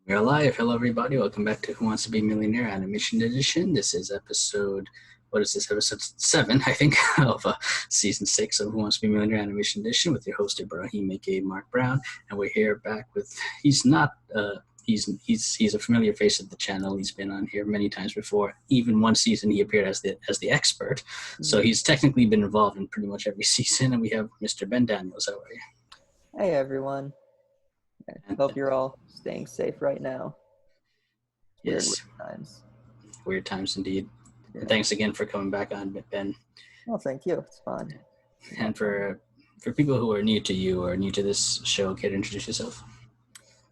We're live. Hello, everybody. Welcome back to Who Wants to Be a Millionaire Animation Edition. This is episode, what is this? Episode 7, I think, of season 6 of Who Wants to Be a Millionaire Animation Edition with your host, Ibrahim, aka Mark Brown. And we're here back with, he's a familiar face of the channel. He's been on here many times before. Even one season he appeared as the expert. So he's technically been involved in pretty much every season. And we have Mr. Ben Daniels. How are you? Hey, everyone. I hope you're all staying safe right now. Yes. Weird times. Weird times indeed. Yeah. And thanks again for coming back on, Ben. Well, thank you. It's fun. And for people who are new to you or new to this show, can you introduce yourself?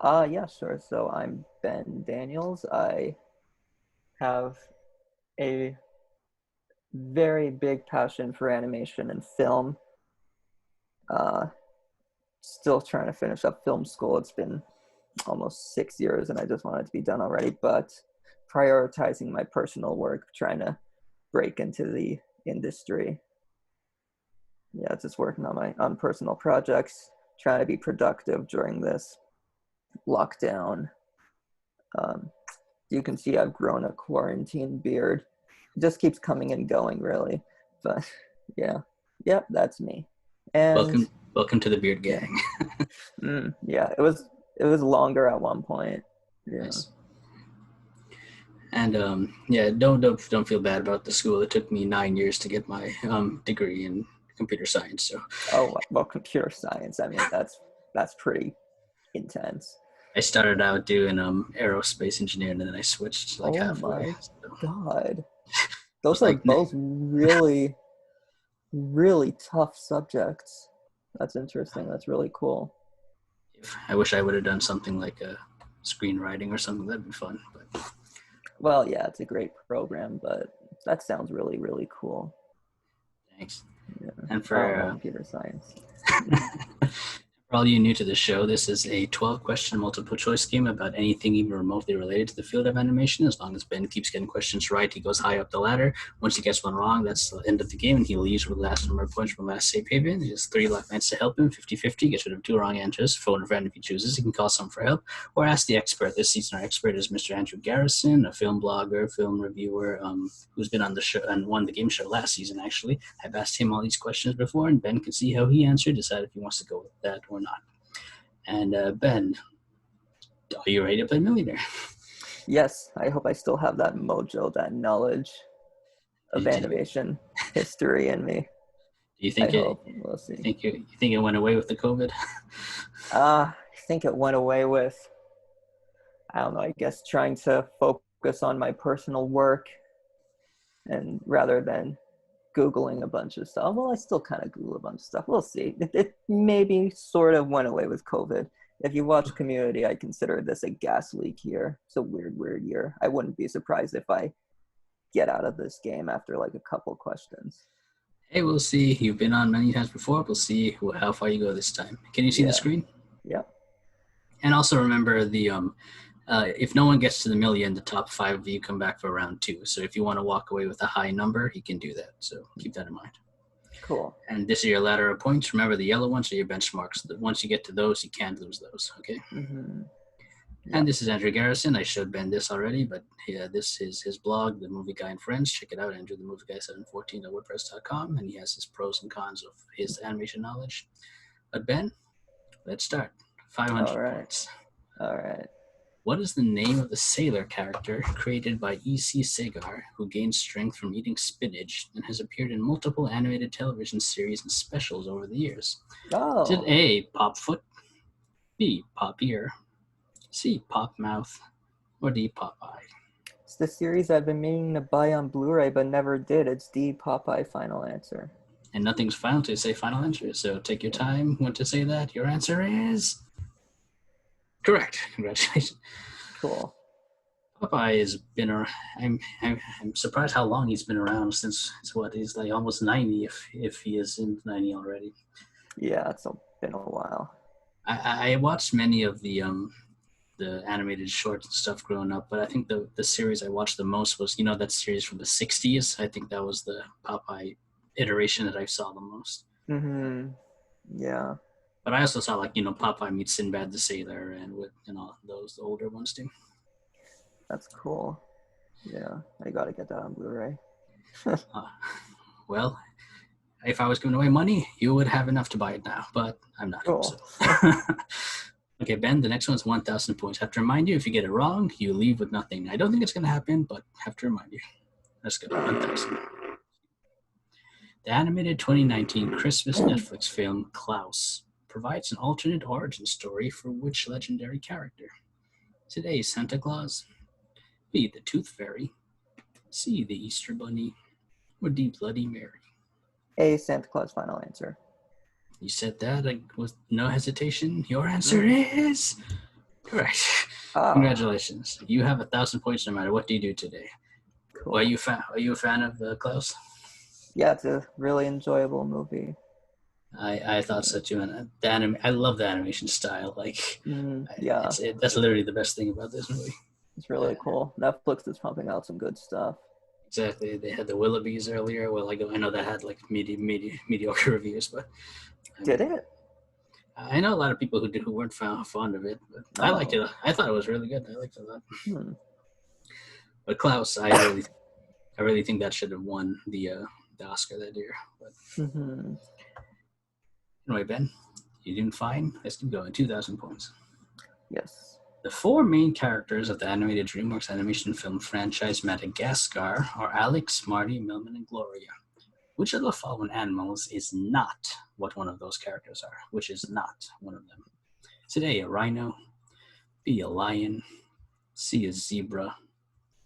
Yeah, sure. So I'm Ben Daniels. I have a very big passion for animation and film. Still trying to finish up film school. It's been almost 6 years and I just want it to be done already, but prioritizing my personal work, trying to break into the industry. Yeah, just working on my personal projects, trying to be productive during this lockdown. You can see I've grown a quarantine beard. It just keeps coming and going, really. But yeah, yep, that's me. And welcome to the beard gang. Yeah, it was longer at one point. Yeah. Nice. And yeah, don't feel bad about the school. It took me 9 years to get my degree in computer science. So. Oh well, computer science. I mean, that's pretty intense. I started out doing aerospace engineering, and then I switched halfway. Oh my god, those are both really, really tough subjects. That's interesting. That's really cool. I wish I would have done something like screenwriting or something. That'd be fun. But. Well, yeah, it's a great program, but that sounds really, really cool. Thanks. Yeah. And for computer science. For all you new to the show, this is a 12-question multiple-choice game about anything even remotely related to the field of animation. As long as Ben keeps getting questions right, he goes high up the ladder. Once he gets one wrong, that's the end of the game, and he leaves with the last number of points from the last safe haven. He has 3 left hands to help him, 50-50, gets rid of 2 wrong answers. Phone a friend if he chooses. He can call someone for help, or ask the expert. This season, our expert is Mr. Andrew Garrison, a film blogger, film reviewer, who's been on the show and won the game show last season, actually. I've asked him all these questions before, and Ben can see how he answered, decide if he wants to go with that or not. And Ben, are you ready to play Millionaire? Yes, I hope I still have that mojo, that knowledge of animation history in me. Do you think we'll see. You think it went away with the COVID? I think it went away with, I don't know, I guess trying to focus on my personal work and rather than Googling a bunch of stuff. Well, I still kind of Google a bunch of stuff. We'll see. It maybe sort of went away with COVID. If you watch Community, I consider this a gas leak year. It's a weird year. I wouldn't be surprised if I get out of this game after like a couple questions. Hey, we'll see. You've been on many times before. We'll see how far you go this time. Can you see the screen? Yep. And also remember the if no one gets to the million, the top 5 of you come back for round 2. So if you want to walk away with a high number, you can do that. So keep that in mind. Cool. And this is your ladder of points. Remember, the yellow ones are your benchmarks. Once you get to those, you can't lose those. Okay. Mm-hmm. Yep. And this is Andrew Garrison. I showed Ben this already, but yeah, this is his blog, The Movie Guy and Friends. Check it out, AndrewTheMovieGuy714.wordpress.com, and he has his pros and cons of his animation knowledge. But Ben, let's start. 500 points. All right. What is the name of the sailor character created by E.C. Segar, who gained strength from eating spinach and has appeared in multiple animated television series and specials over the years? Oh. Is it A, Pop Foot, B, Pop Ear, C, Pop Mouth, or D, Popeye? It's the series I've been meaning to buy on Blu-ray but never did. It's D, Popeye. Final answer. And nothing's final to say final answer, so take your time when to say that. Your answer is correct. Congratulations. Cool. Popeye has been around. I'm surprised how long he's been around since he's like almost 90 if he is in 90 already. Yeah, it's been a while. I watched many of the animated shorts and stuff growing up, but I think the series I watched the most was that series from the 60s. I think that was the Popeye iteration that I saw the most. Mm-hmm. Yeah. But I also saw like Popeye meets Sinbad the Sailor and with those older ones too. That's cool. Yeah, I gotta get that on Blu-ray. Uh, well, if I was giving away money, you would have enough to buy it now, but I'm not. Cool. So. Okay, Ben, the next one's 1,000 points. I have to remind you, if you get it wrong, you leave with nothing. I don't think it's going to happen, but I have to remind you. Let's go. 1,000. The animated 2019 Christmas Netflix film Klaus provides an alternate origin story for which legendary character? Today, Santa Claus, B, the Tooth Fairy, C, the Easter Bunny, or D, Bloody Mary? A, Santa Claus, final answer. You said that with no hesitation. Your answer is correct. Congratulations. You have 1,000 points no matter what do you do today. Cool. Are you a fan of Klaus? Yeah, it's a really enjoyable movie. I thought so too, and I love the animation style. Like, that's literally the best thing about this movie. It's really cool. Netflix is pumping out some good stuff. Exactly. They had the Willoughbys earlier. Well, I know that had like mediocre reviews, but did it? I know a lot of people who weren't fond of it, but I liked it. I thought it was really good. I liked it a lot. But Klaus, I really think that should have won the Oscar that year. But anyway, Ben, you're doing fine. Let's keep going. 2,000 points. Yes. The four main characters of the animated DreamWorks animation film franchise Madagascar are Alex, Marty, Melman, and Gloria. Which of the following animals is not what one of those characters are? Which is not one of them? Today, a rhino, B, a lion, C, a zebra,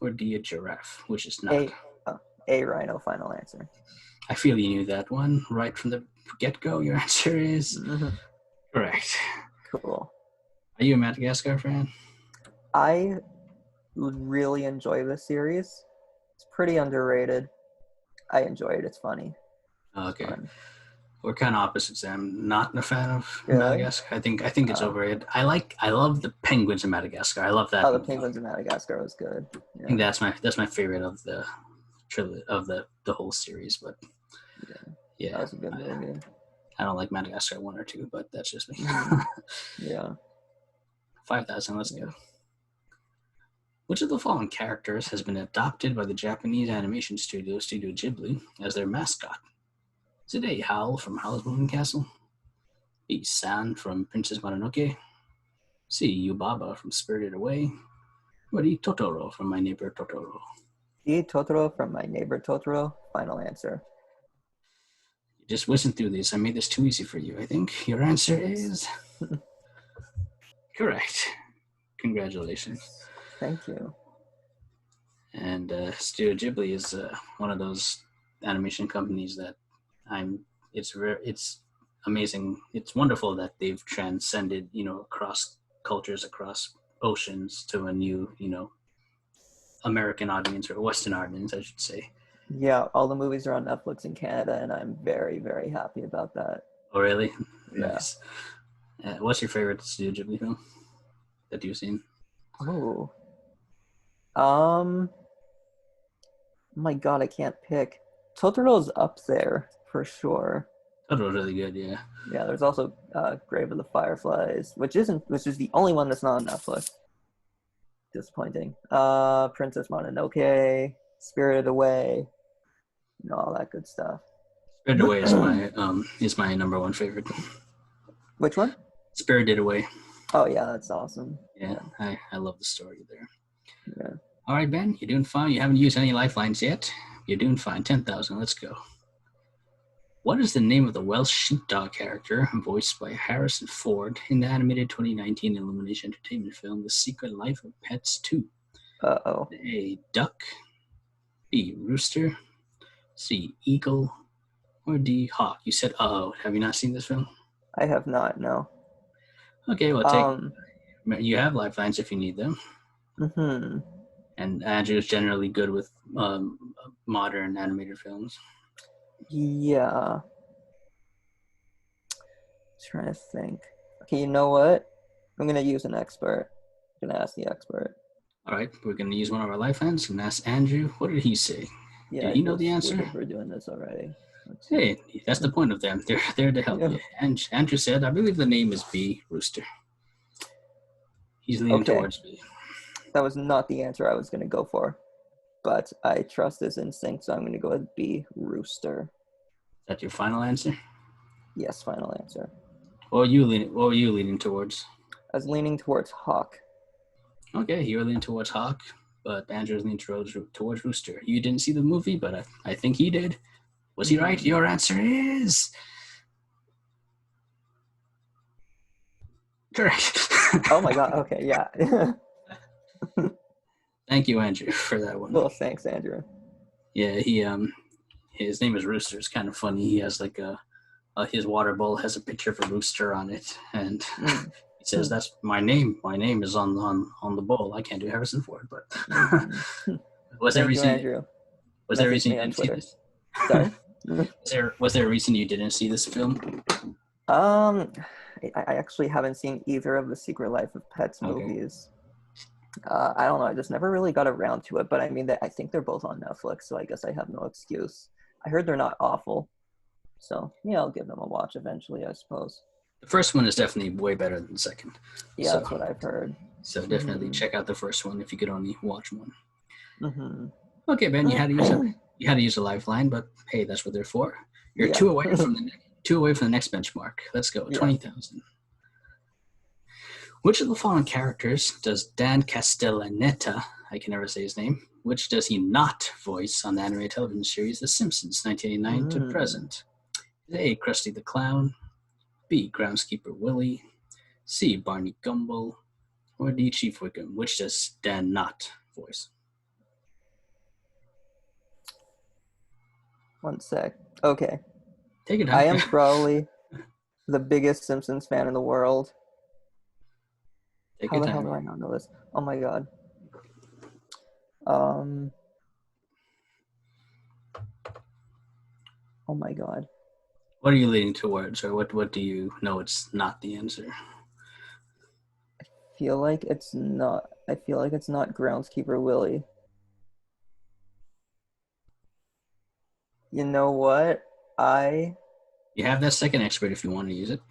or D, a giraffe? Which is not? A rhino, final answer. I feel you knew that one right from the get-go. Your answer is correct. Cool. Are you a Madagascar fan? I really enjoy this series. It's pretty underrated. I enjoy it. It's funny. Okay. It's we're kind of opposites. I'm not a fan of Madagascar. I think it's overrated. I love the penguins in Madagascar. I love that. Oh, the penguins in Madagascar was good. Yeah. I think that's my favorite of the the whole series. But yeah, that was a good movie. I don't like Madagascar 1 or 2, but that's just me. Yeah. 5,000. Let's go. Which of the following characters has been adopted by the Japanese animation studio Studio Ghibli as their mascot? Today, Howl from Howl's Moving Castle, B, San from Princess Mononoke, C, Yubaba from Spirited Away, or D, Totoro from My Neighbor Totoro? D, Totoro from My Neighbor Totoro, final answer. You just listened through this. I made this too easy for you, I think. Your answer is correct. Congratulations. Thank you. And Studio Ghibli is one of those animation companies that it's amazing. It's wonderful that they've transcended, across cultures, across oceans to a new, American audience or Western audience, I should say. Yeah, all the movies are on Netflix in Canada, and I'm very, very happy about that. Oh, really? Yeah. Nice. What's your favorite Studio Ghibli film that you've seen? Oh. My God, I can't pick. Totoro's up there for sure. Totoro's really good, yeah. Yeah, there's also Grave of the Fireflies, which is the only one that's not on Netflix. Disappointing. Princess Mononoke, Spirited Away, all that good stuff. Spirited Away is my number one favorite. Which one? Spirited Away. Oh yeah, that's awesome. Yeah. I love the story there. Yeah. All right, Ben, you're doing fine. You haven't used any lifelines yet. You're doing fine. 10,000. Let's go. What is the name of the Welsh sheepdog character voiced by Harrison Ford in the animated 2019 Illumination Entertainment film The Secret Life of Pets 2? Uh-oh. A, duck, B, rooster, C, eagle, or D, hawk? You said uh-oh. Have you not seen this film? I have not, no. Okay, well, you have lifelines if you need them. Mm-hmm. And Andrew is generally good with modern animated films. Yeah. Trying to think. Okay, you know what? I'm going to use an expert. I'm going to ask the expert. All right, we're going to use one of our lifelines and ask Andrew. What did he say? Yeah, did he know the answer? We're doing this already. Hey, that's the point of them. They're there to help Yeah. you. And Andrew said, I believe the name is B, Rooster. He's leaning Okay, towards B. that was not the answer I was going to go for, but I trust his instinct, so I'm going to go with B, Rooster. Is that your final answer? Yes, final answer. What were you leaning towards? I was leaning towards Hawk. Okay, you were leaning towards Hawk, but Andrew's leaning towards Rooster. You didn't see the movie, but I think he did. Was he right? Your answer is correct. Oh my god, okay, yeah. Thank you, Andrew, for that one. Well, thanks, Andrew. Yeah, his name is Rooster. It's kind of funny. He has like his water bowl has a picture of a rooster on it, and he says, "That's my name. My name is on the bowl." I can't do Harrison Ford, but was there a reason? Andrew. Was there a reason you didn't see this? Sorry. Was there a reason you didn't see this film? I actually haven't seen either of the Secret Life of Pets movies. I don't know. I just never really got around to it. But I mean, I think they're both on Netflix, so I guess I have no excuse. I heard they're not awful, so yeah, I'll give them a watch eventually, I suppose. The first one is definitely way better than the second. Yeah, that's what I've heard. So definitely check out the first one if you could only watch one. Mm-hmm. Okay, Ben, you had to use a lifeline, but hey, that's what they're for. You're two away from the next benchmark. Let's go. 20,000. Which of the following characters does Dan Castellaneta, I can never say his name, which does he not voice on the animated television series The Simpsons, 1989 to present? A. Krusty the Clown, B. Groundskeeper Willie, C. Barney Gumble, or D. Chief Wiggum? Which does Dan not voice? One sec. Okay. Take it out. I am probably the biggest Simpsons fan in the world. How the hell do I not know this? Oh my god. Oh my god. What are you leaning towards, or what do you know it's not the answer? I feel like it's not Groundskeeper Willie. You know what? You have that second expert if you want to use it.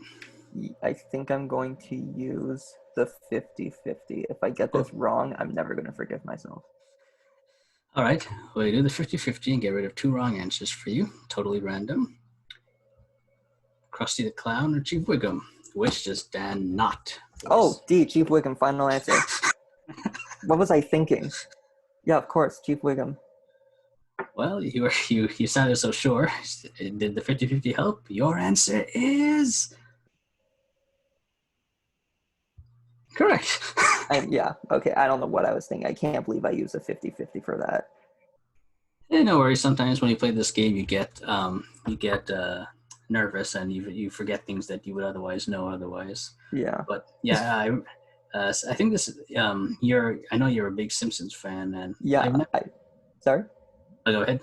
I think I'm going to use the 50-50. If I get this wrong, I'm never going to forgive myself. All right. Well, you do the 50-50 and get rid of two wrong answers for you. Totally random. Krusty the Clown or Chief Wiggum? Which does Dan not voice? Oh, D, Chief Wiggum, final answer. What was I thinking? Yeah, of course, Chief Wiggum. Well, you sounded so sure. Did the 50-50 help? Your answer is correct. Yeah, okay, I don't know what I was thinking. I can't believe I used a 50-50 for that. Yeah, no worries. Sometimes when you play this game, you get nervous and you forget things that you would otherwise know otherwise. Yeah. But yeah, I think this. I know you're a big Simpsons fan, and yeah. Sorry. Oh, go ahead.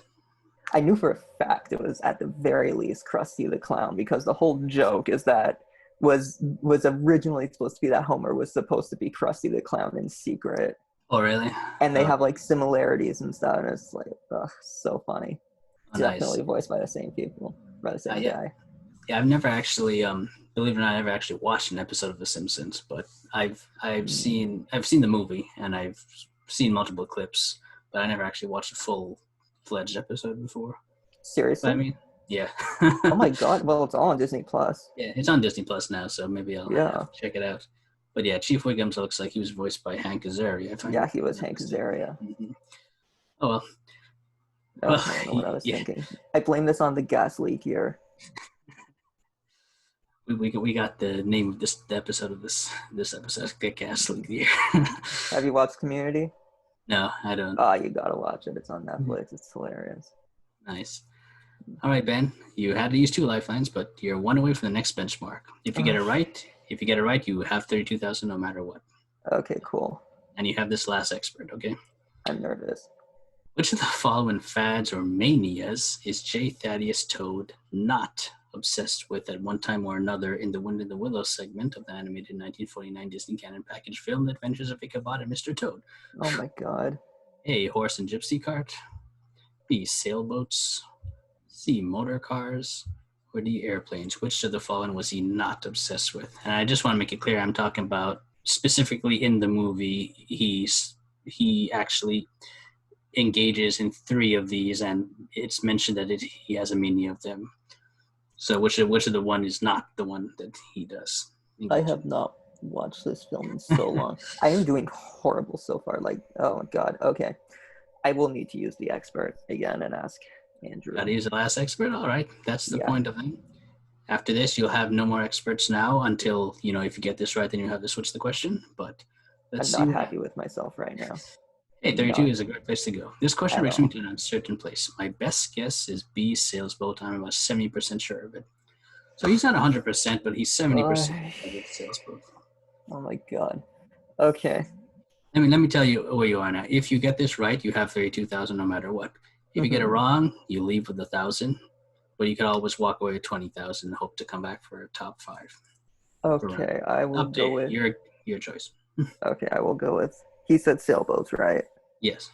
I knew for a fact it was at the very least Krusty the Clown, because the whole joke is that was originally supposed to be that Homer was supposed to be Krusty the Clown in secret. Oh, really? And they have like similarities and stuff, and it's like, so funny. Oh, Definitely nice. voiced by the same people, by the same guy. Yeah, I've never actually, believe it or not, I never actually watched an episode of The Simpsons, but I've seen the movie and I've seen multiple clips, but I never actually watched a full-fledged episode before. Seriously? But, I mean, yeah. Oh my god! Well, it's all on Disney Plus. Yeah, it's on Disney Plus now, so maybe I'll check it out. But yeah, Chief Wiggum looks like he was voiced by Hank Azaria. Yeah, he was Hank Azaria. Mm-hmm. Oh well. I don't know what I was thinking. I blame this on the gas leak year. We got the name of the episode of this episode, the gas leak year. Have you watched Community? No, I don't. Oh, you gotta watch it. It's on Netflix. It's hilarious. Nice. All right, Ben. You had to use two lifelines, but you're one away from the next benchmark. If you get it right, you have 32,000 no matter what. Okay, cool. And you have this last expert. Okay. I'm nervous. Which of the following fads or manias is J. Thaddeus Toad not obsessed with at one time or another in the Wind in the Willows segment of the animated 1949 Disney Canon package film The Adventures of Ichabod and Mr. Toad? Oh my god. A. Horse and gypsy cart. B. Sailboats. C, motor cars, or D, airplanes? Which of the following was he not obsessed with? And I just want to make it clear, I'm talking about specifically in the movie, he actually engages in 3 of these, and it's mentioned that he has a many of them. So which of the one is not the one that he does? I have not watched this film in so long. I am doing horrible so far. Like, oh my god. Okay, I will need to use the expert again and ask Andrew. Gotta use the last expert. All right, that's the Yeah. point of it. After this, you'll have no more experts now until, if you get this right, then you'll have to switch the question. But let's I'm see. not happy with myself right now. Hey, 32 Not is a great place to go. This question at brings me all. to an uncertain place. My best guess is B, sailboat. I'm about 70% sure of it. So he's not 100%, but he's 70% of it, sailboat. Oh my god. Okay. Let me tell you where you are now. If you get this right, you have 32,000 no matter what. If you get it wrong, you leave with 1,000. But you could always walk away with 20,000 and hope to come back for a top 5. Okay, I will Up go to with. your choice. Okay, I will go with. He said sailboats, right? Yes.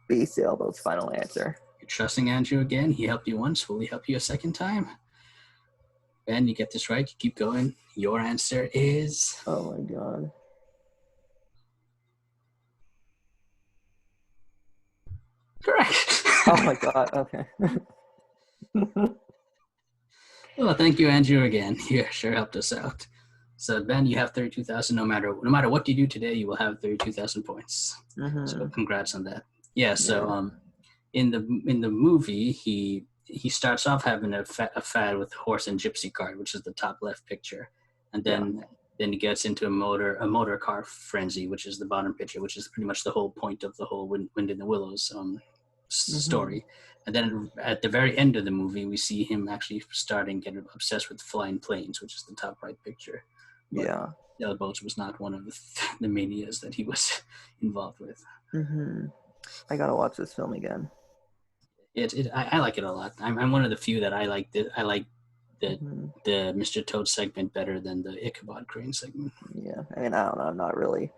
B, sailboats. Final answer. You're trusting Andrew again. He helped you once. Will he help you a second time? Ben, you get this right. You keep going. Your answer is... Oh my god. correct. Oh my god. Okay. Well, thank you, Andrew, again. You sure helped us out. So, Ben, you have 32,000. No matter what you do today, you will have 32,000 points. So, congrats on that. Yeah. So, in the movie, he starts off having a fad with horse and gypsy cart, which is the top left picture, and then he gets into a motor car frenzy, which is the bottom picture, which is pretty much the whole point of the whole Wind in the Willows story. And then at the very end of the movie, we see him actually starting getting obsessed with flying planes, which is the top right picture. But sailboats was not one of the manias that he was involved with. I gotta watch this film again. I like it a lot. I'm one of the few that I like the Mr. Toad segment better than the Ichabod Crane segment. Yeah, I mean, I don't know. I'm not really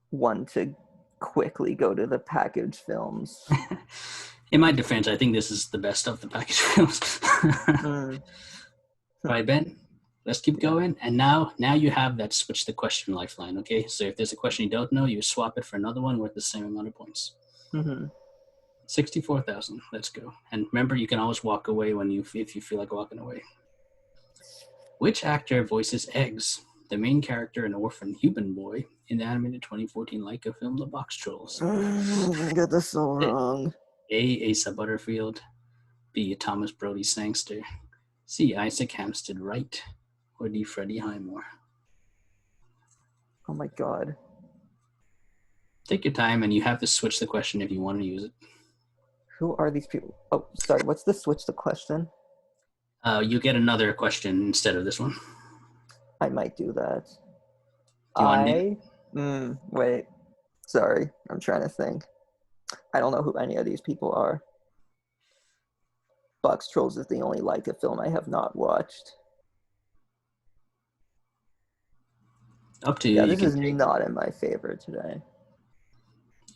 one to quickly go to the package films. In my defense, I think this is the best of the package films. All right, Ben, let's keep going. And now you have that switch the question lifeline, okay? So if there's a question you don't know, you swap it for another one worth the same amount of points. 64,000. Let's go. And remember, you can always walk away if you feel like walking away. Which actor voices Eggs, the main character and orphan human boy, in the animated 2014 Leica film The Box Trolls? I got this so wrong. A, Asa Butterfield. B, Thomas Brody Sangster. C, Isaac Hampstead Wright. Or D, Freddie Highmore. Oh my god. Take your time, and you have to switch the question if you want to use it. Who are these people? Oh, sorry. What's the switch the question? You get another question instead of this one. I might do that. Do you want wait. Sorry. I'm trying to think. I don't know who any of these people are. Box Trolls is the only Leica film I have not watched. Up to you. Yeah, this is not in my favor today.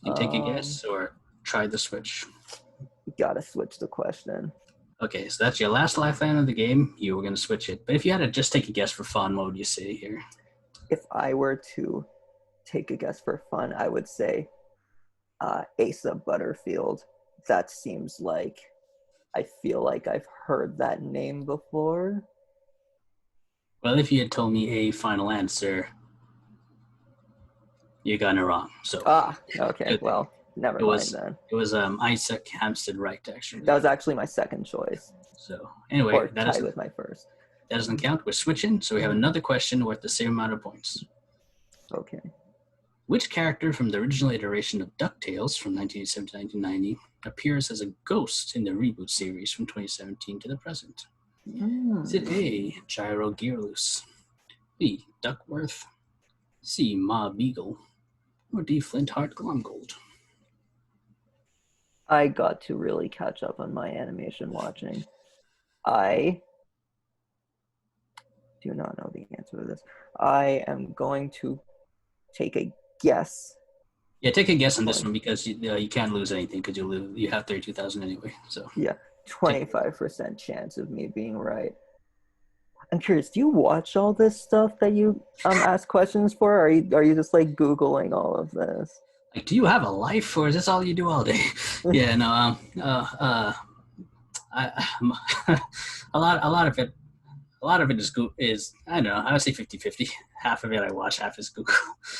You can take a guess or try the switch. You gotta switch the question. Okay, so that's your last lifeline of the game. You were going to switch it. But if you had to just take a guess for fun, what would you say here? If I were to take a guess for fun, I would say Asa Butterfield. That seems like, I feel like I've heard that name before. Well, if you had told me a final answer, you got it wrong. So okay, well, never mind then. It was Isaac Hampstead Wright, actually. That was actually my second choice. So anyway, or tied with my first. That doesn't count. We're switching, so we have another question worth the same amount of points. Okay. Which character from the original iteration of DuckTales from 1987 to 1990 appears as a ghost in the reboot series from 2017 to the present? Is it A, Gyro Gearloose, B, Duckworth, C, Ma Beagle, or D, Flintheart Glomgold? I got to really catch up on my animation watching. I do not know the answer to this. I am going to take a guess. Yeah, take a guess on this one because you can't lose anything because you have 32,000 anyway. So yeah, 25% chance of me being right. I'm curious, do you watch all this stuff that you ask questions for? Or are you just like Googling all of this? Like, do you have a life, or is this all you do all day? Yeah, no. I, a lot of it is I don't know. I would say 50-50. Half of it I watch, half is Google.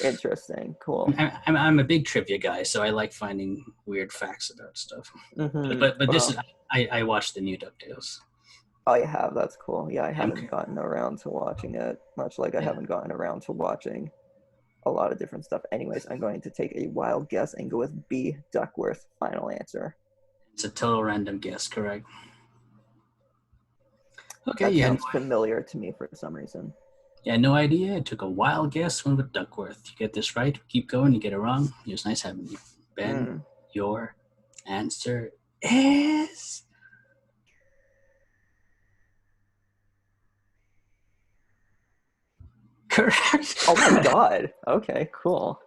Interesting. Cool. I'm a big trivia guy, so I like finding weird facts about stuff. But this is Well, I watched the new DuckTales. oh, you have. That's cool. Yeah, I I'm, haven't gotten around to watching it, much like I yeah, haven't gotten around to watching a lot of different stuff. Anyways, I'm going to take a wild guess and go with B. Duckworth. Final answer. it's a total random guess, correct? Okay, That sounds familiar to me for some reason. you had no idea. I took a wild guess, went with Duckworth. You get this right, keep going. You get it wrong, it was nice having you. Ben, your answer is correct. Oh my god. Okay, cool.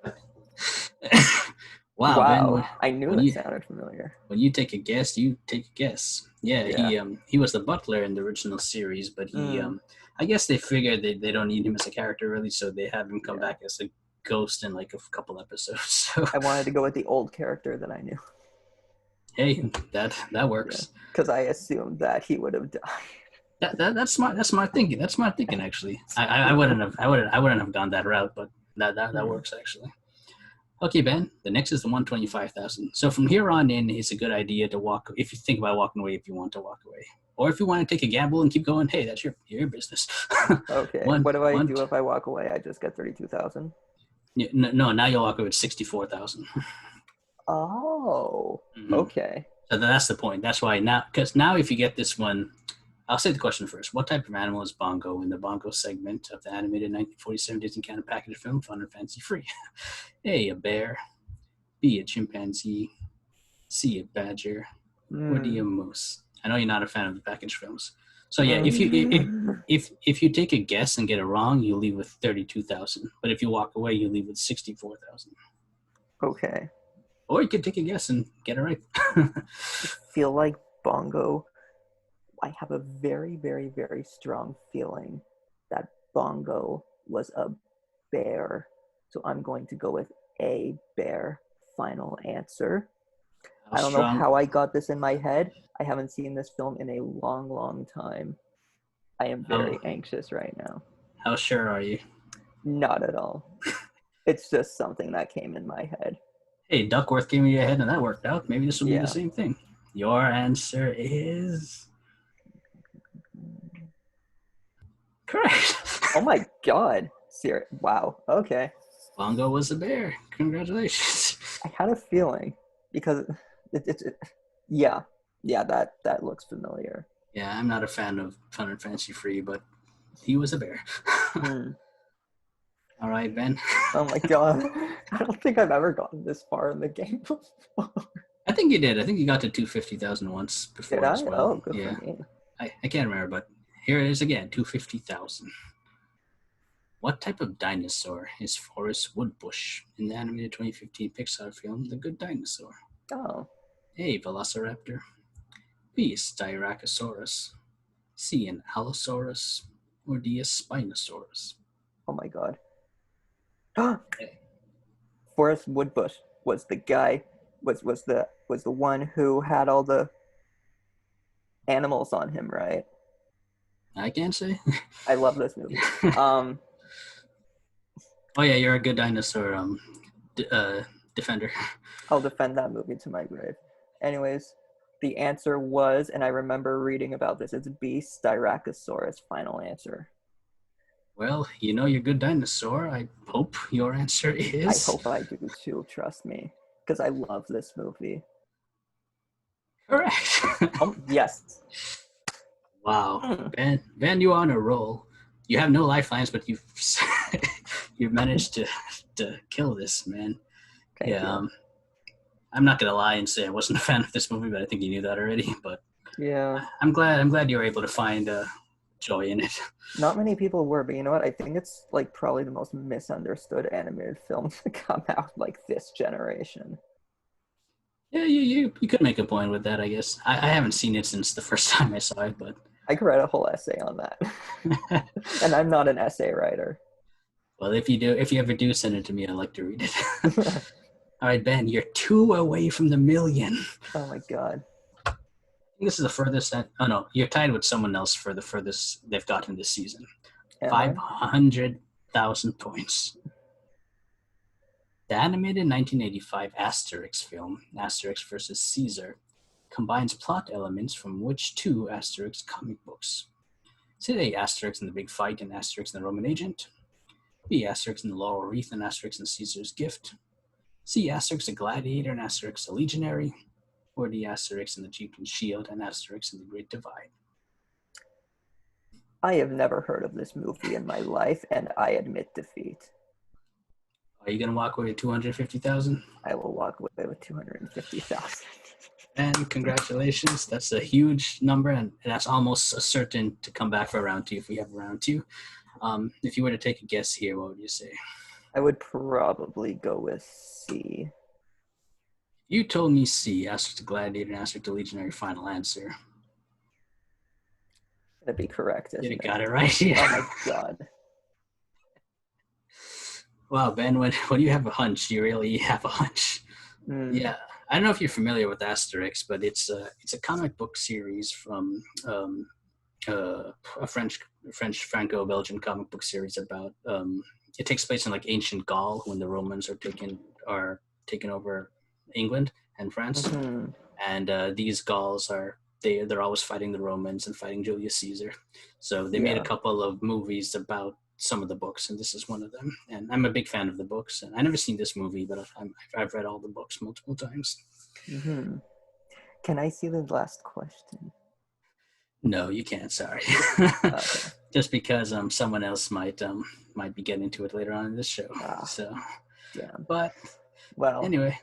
Wow, Ben. Wow. I knew it sounded familiar. When you take a guess, you take a guess. Yeah, Yeah. he was the butler in the original series, but I guess they figured they don't need him as a character really, so they have him come back as a ghost in like a couple episodes. So I wanted to go with the old character that I knew. hey, that works. Because I assumed that he would have died. That's smart. That's smart thinking. That's smart thinking. Actually, I wouldn't have gone that route, but that works actually. Okay, Ben. The next is the 125,000. So from here on in, it's a good idea to walk. If you think about walking away, if you want to walk away, or if you want to take a gamble and keep going, hey, that's your business. Okay. What do I do if I walk away? I just get 32,000. No, now you'll walk away with 64,000. Oh. Okay. So that's the point. That's why now, because now if you get this one, I'll say the question first. What type of animal is Bongo in the Bongo segment of the animated 1947 Disney Channel package film Fun and Fancy Free? A, a bear. B, a chimpanzee. C, a badger. Or D, a moose. I know you're not a fan of the package films. So yeah, if you take a guess and get it wrong, you leave with 32,000. But if you walk away, you leave with 64,000. Okay. Or you could take a guess and get it right. I feel like Bongo. I have a very, very, very strong feeling that Bongo was a bear. So I'm going to go with a bear. Final answer. I don't know how I got this in my head. I haven't seen this film in a long, long time. I am very anxious right now. How sure are you? Not at all. It's just something that came in my head. Hey, Duckworth gave me a head and that worked out. Maybe this will be the same thing. Your answer is correct. Oh my god. Wow. Okay. Bongo was a bear. Congratulations. I had a feeling because yeah, that looks familiar. Yeah, I'm not a fan of Fun and Fancy Free, but he was a bear. All right, Ben. Oh my god. I don't think I've ever gotten this far in the game before. I think you did. I think you got to 250,000 once before did I? as well. Oh, good for me. I can't remember, but here it is again, 250,000. What type of dinosaur is Forrest Woodbush in the animated 2015 Pixar film The Good Dinosaur? Oh. A, Velociraptor. B, Styracosaurus. C, an Allosaurus. Or D, a Spinosaurus. Oh my god. Forrest Woodbush was the guy, was the one who had all the animals on him, right? I can't say. I love this movie. Oh yeah, you're a good dinosaur defender. I'll defend that movie to my grave. Anyways, the answer was, and I remember reading about this, it's B, Styracosaurus. Final answer. Well, you know you're a good dinosaur. I hope your answer is... I hope I do too, trust me. Because I love this movie. Correct. Yes. Wow. Ben, you're on a roll. You have no lifelines, but you've managed to kill this, man. Thank you. I'm not gonna lie and say I wasn't a fan of this movie, but I think you knew that already. But yeah, I'm glad you were able to find joy in it. Not many people were, but you know what? I think it's like probably the most misunderstood animated film to come out like this generation. Yeah, you could make a point with that, I guess. I haven't seen it since the first time I saw it, but I could write a whole essay on that. And I'm not an essay writer. well, if you ever do send it to me, I'd like to read it. All right, Ben, you're 2 away from the million. Oh my god. I think this is the furthest. Oh no, you're tied with someone else for the furthest they've gotten this season. Am I? 500,000 points. The animated 1985 Asterix film, Asterix vs. Caesar, combines plot elements from which two Asterix comic books? Is it A, Asterix and the Big Fight and Asterix and the Roman Agent? B, Asterix and the Laurel Wreath and Asterix and Caesar's Gift? C, Asterix the Gladiator and Asterix the Legionary? Or D, Asterix and the Jeep and Shield and Asterix and the Great Divide? I have never heard of this movie in my life, and I admit defeat. Are you going to walk away with 250,000? I will walk away with 250,000. And congratulations, that's a huge number, and that's almost a certain to come back for round two if we have round two. If you were to take a guess here, what would you say? I would probably go with C. You told me C, Asterix the Gladiator and Asterix the Legionary, final answer. That'd be correct, isn't You it? got it right. Yeah. Oh my god. Wow, Ben, when you have a hunch, you really have a hunch. Yeah, I don't know if you're familiar with Asterix, but it's a comic book series from a French Franco-Belgian comic book series about it takes place in like ancient Gaul when the Romans are taking over England and France, and these Gauls they're always fighting the Romans and fighting Julius Caesar. So they made a couple of movies about some of the books, and this is one of them. And I'm a big fan of the books, and I've never seen this movie, but I've read all the books multiple times. Can I see the last question? No, you can't. Sorry. Okay. Just because someone else might be getting into it later on in this show. So, yeah. But well, anyway,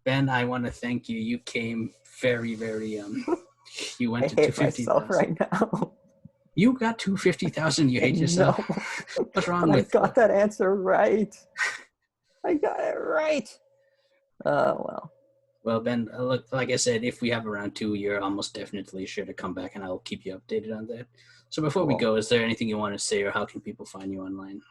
Ben, I want to thank you. You came very, very. You went I to hate 250,000 myself right now. You got 250,000. You hate yourself. No. What's wrong with? I got that answer right. I got it right. Well. Well, Ben, look, like I said, if we have a round two, you're almost definitely sure to come back, and I'll keep you updated on that. So before we go, is there anything you want to say, or how can people find you online?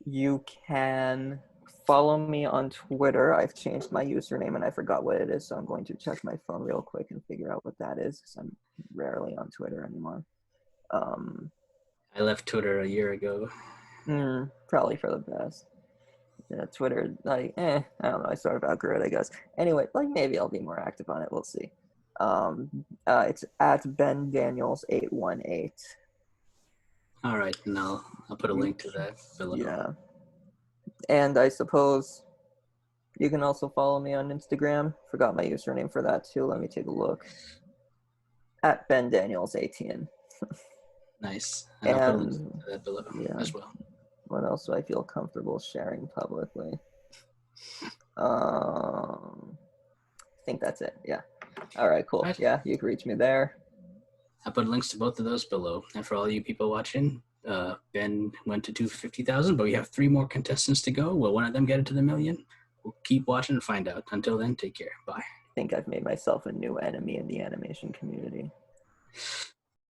You can follow me on Twitter. I've changed my username, and I forgot what it is, so I'm going to check my phone real quick and figure out what that is, because I'm rarely on Twitter anymore. I left Twitter a year ago. Probably for the best. Yeah, Twitter, like, I don't know. I sort of outgrew it, I guess. Anyway, like, maybe I'll be more active on it. We'll see. It's at BenDaniels818. All right, and I'll put a link to that below. Yeah. And I suppose you can also follow me on Instagram. Forgot my username for that, too. Let me take a look. At BenDaniels18. Nice. And I'll put a link to that below as well. What else do I feel comfortable sharing publicly? I think that's it. Yeah. All right, cool. Right. Yeah, you can reach me there. I put links to both of those below. And for all you people watching, Ben went to 250,000, but we have 3 more contestants to go. Will one of them get it to the million? We'll keep watching and find out. Until then, take care. Bye. I think I've made myself a new enemy in the animation community.